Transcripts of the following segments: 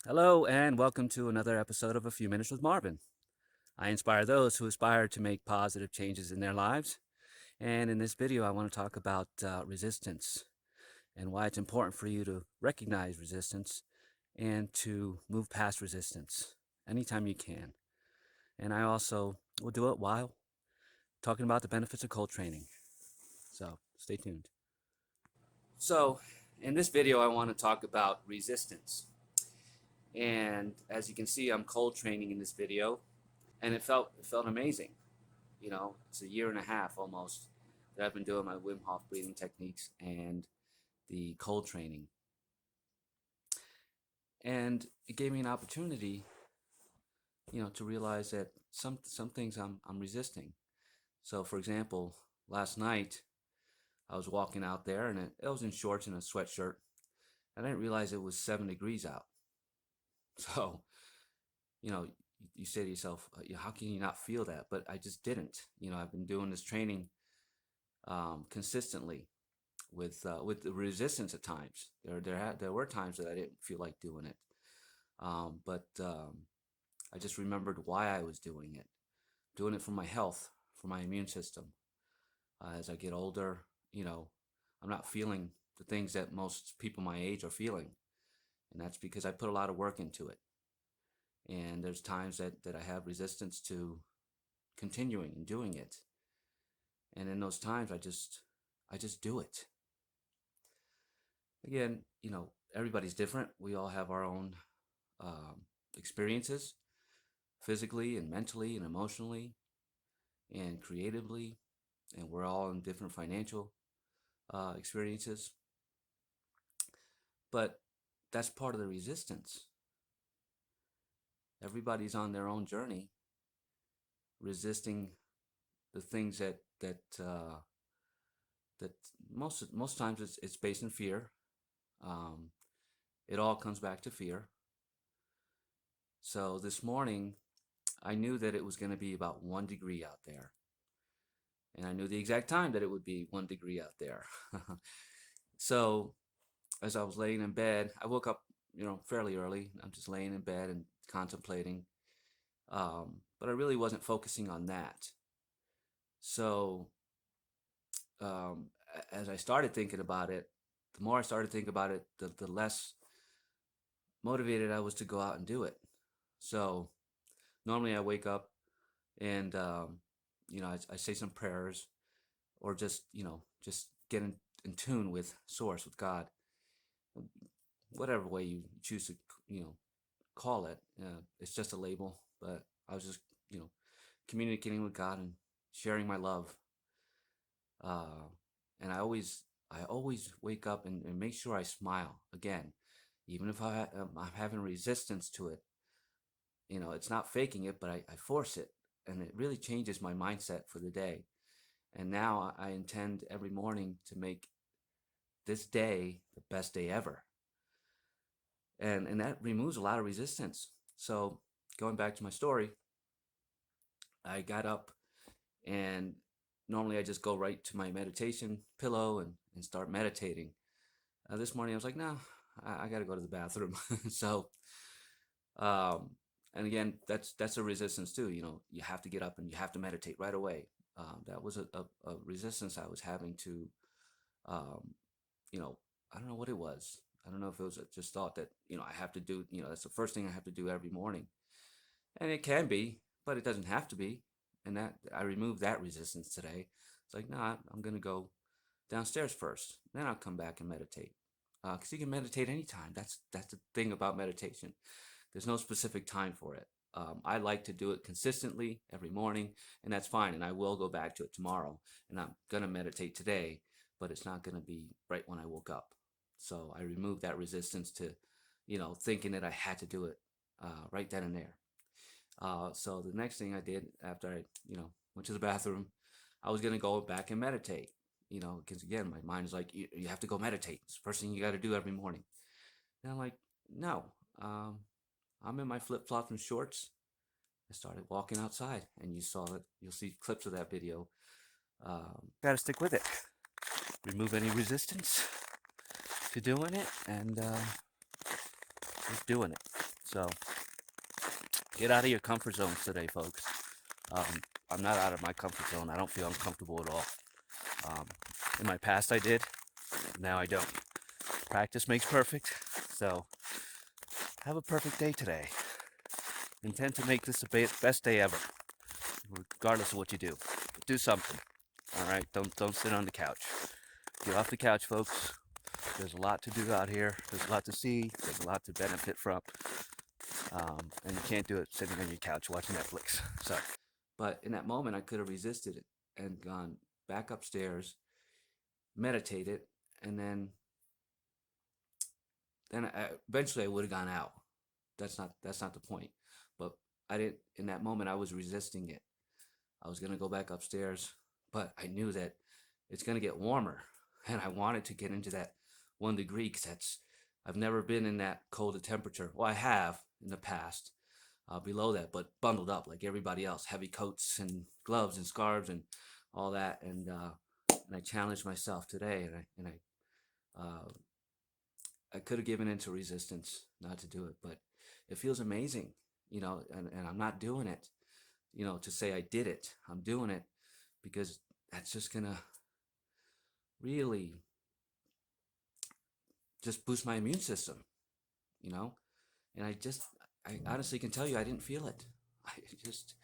Hello, and welcome to another episode of A Few Minutes with Marvin. I inspire those who aspire to make positive changes in their lives. And in this video, I want to talk about resistance and why it's important for you to recognize resistance and to move past resistance anytime you can. And I also will do it while talking about the benefits of cold training. So stay tuned. So, in this video, I want to talk about resistance. And as you can see, I'm cold training in this video, and it felt amazing. It's a year and a half almost that I've been doing my Wim Hof breathing techniques and the cold training. And it gave me an opportunity, to realize that some things I'm resisting. So for example, last night I was walking out there and I was in shorts and a sweatshirt, and I didn't realize it was 7 degrees out. So, you know, you say to yourself, how can you not feel that? But I just didn't. I've been doing this training consistently with the resistance at times. There were times that I didn't feel like doing it, but I just remembered why I was doing it for my health, for my immune system. As I get older, I'm not feeling the things that most people my age are feeling, and that's because I put a lot of work into it. And there's times that I have resistance to continuing and doing it, and in those times I just do it. Again, everybody's different. We all have our own experiences, physically and mentally and emotionally and creatively, and we're all in different financial experiences. But that's part of the resistance. Everybody's on their own journey, resisting the things that most times it's based in fear. Um, it all comes back to fear. So this morning, I knew that it was going to be about 1 degree out there. And I knew the exact time that it would be 1 degree out there. So as I was laying in bed, I woke up, fairly early. I'm just laying in bed and contemplating. But I really wasn't focusing on that. So um, as I started thinking about it, the more I started thinking about it, the less motivated I was to go out and do it. So normally I wake up and I say some prayers, or just get in tune with source, with God, whatever way you choose to call it. It's just a label, but I was just communicating with God and sharing my love. uh, and I always wake up and make sure I smile again, even if I'm having resistance to it. It's not faking it, but I force it, and it really changes my mindset for the day. And now I intend every morning to make this day the best day ever. And that removes a lot of resistance. So going back to my story, I got up, and normally I just go right to my meditation pillow and start meditating. This morning I was like, no, I got to go to the bathroom. So, um, and again, that's a resistance too. You have to get up and you have to meditate right away. That was a resistance I was having to, um, you know, I don't know what it was. I don't know if it was just thought that, I have to do, that's the first thing I have to do every morning. And it can be, but it doesn't have to be. And that I removed that resistance today. It's like, nah, I'm gonna go downstairs first, then I'll come back and meditate. Because you can meditate anytime. That's the thing about meditation. There's no specific time for it. I like to do it consistently every morning, and that's fine. And I will go back to it tomorrow, and I'm gonna meditate today, but it's not gonna be right when I woke up. So I removed that resistance to, thinking that I had to do it right then and there. So the next thing I did after I, went to the bathroom, I was gonna go back and meditate. Because again, my mind is like, you have to go meditate. It's the first thing you got to do every morning. And I'm like, no, um, I'm in my flip flops and shorts. I started walking outside, and you saw it. You'll see clips of that video. Got to stick with it. Remove any resistance to doing it, and just doing it. So get out of your comfort zones today, folks. Um, I'm not out of my comfort zone. I don't feel uncomfortable at all. Um, in my past, I did. Now I don't. Practice makes perfect. So have a perfect day today. Intend to make this the best day ever, regardless of what you do. Do something. All right. Don't sit on the couch. Get off the couch, folks. There's a lot to do out here. There's a lot to see. There's a lot to benefit from. And you can't do it sitting on your couch watching Netflix. So, but in that moment, I could have resisted it and gone back upstairs, meditated, and then eventually I would have gone out. That's not the point. But I didn't. In that moment, I was resisting it. I was gonna go back upstairs, but I knew that it's gonna get warmer, and I wanted to get into that 1 degree because I've never been in that cold a temperature. Well, I have in the past, below that, but bundled up like everybody else, heavy coats and gloves and scarves and all that. And I challenged myself today, I could have given into resistance not to do it, but it feels amazing, and I'm not doing it, to say I did it. I'm doing it because that's just gonna really just boost my immune system, you know? And I honestly can tell you, I didn't feel it. I just,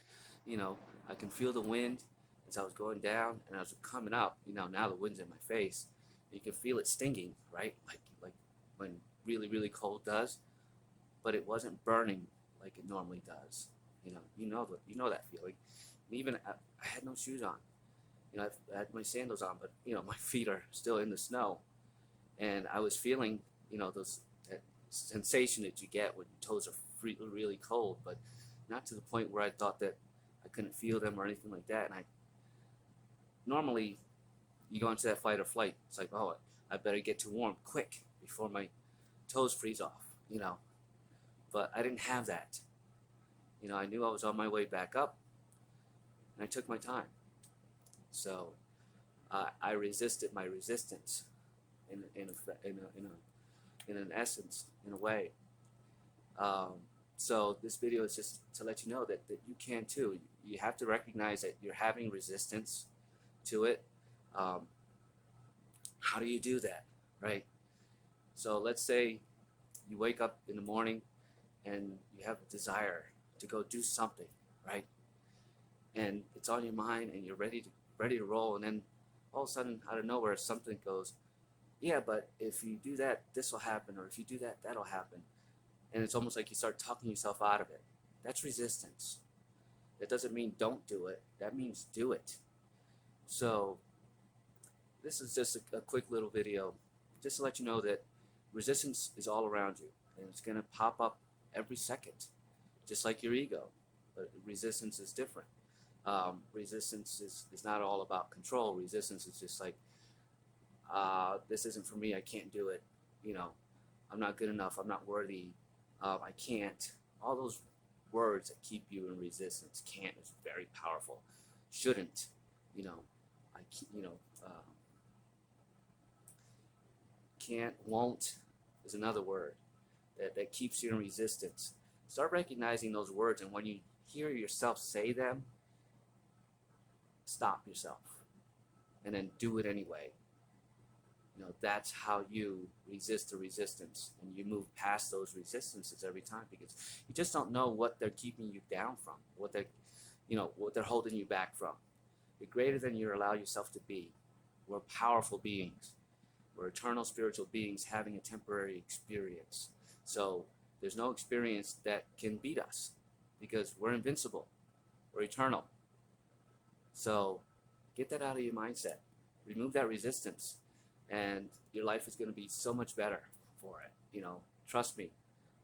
you know, I can feel the wind as I was going down and as I was coming up, now the wind's in my face. You can feel it stinging, right? Like when really, really cold does, but it wasn't burning like it normally does. You know that feeling. And even I had no shoes on. I had my sandals on, but my feet are still in the snow, and I was feeling, those that sensation that you get when your toes are really cold, but not to the point where I thought that I couldn't feel them or anything like that. And I normally you go into that fight or flight. It's like, oh, I better get too warm quick before my toes freeze off. But I didn't have that. I knew I was on my way back up, and I took my time. So I resisted my resistance in an essence, in a way. Um, so this video is just to let you know that you can too. You have to recognize that you're having resistance to it. Um, how do you do that, right? So let's say you wake up in the morning and you have a desire to go do something, right? And it's on your mind and you're ready to roll, and then all of a sudden out of nowhere something goes, yeah, but if you do that, this will happen, or if you do that, that'll happen. And it's almost like you start talking yourself out of it. That's resistance. That doesn't mean don't do it. That means do it. So this is just a quick little video just to let you know that resistance is all around you, and it's going to pop up every second, just like your ego. But resistance is different. Resistance is not all about control. Resistance is just like, this isn't for me. I can't do it. I'm not good enough. I'm not worthy. I can't. All those words that keep you in resistance. Can't is very powerful. Shouldn't. I can't. Won't is another word that keeps you in resistance. Start recognizing those words, and when you hear yourself say them, stop yourself and then do it anyway. That's how you resist the resistance, and you move past those resistances every time, because you just don't know what they're keeping you down from, what they're holding you back from. You're greater than you allow yourself to be. We're powerful beings. We're eternal spiritual beings having a temporary experience. So there's no experience that can beat us, because we're invincible. We're eternal. So get that out of your mindset. Remove that resistance, and your life is going to be so much better for it. Trust me,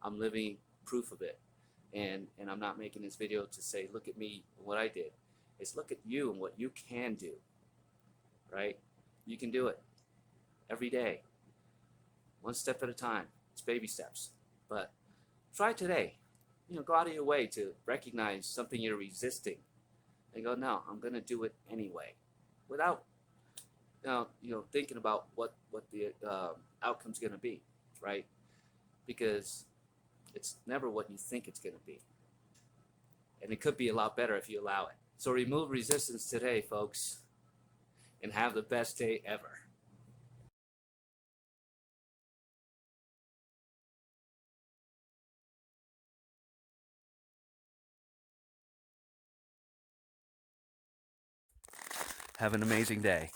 I'm living proof of it. And I'm not making this video to say, look at me and what I did. It's look at you and what you can do, right? You can do it every day, one step at a time. It's baby steps, but try today. Go out of your way to recognize something you're resisting and go, no, I'm going to do it anyway, without thinking about what the outcome's going to be, right? Because It's never what you think it's going to be. And it could be a lot better if you allow it. So remove resistance today, folks, and have the best day ever. Have an amazing day.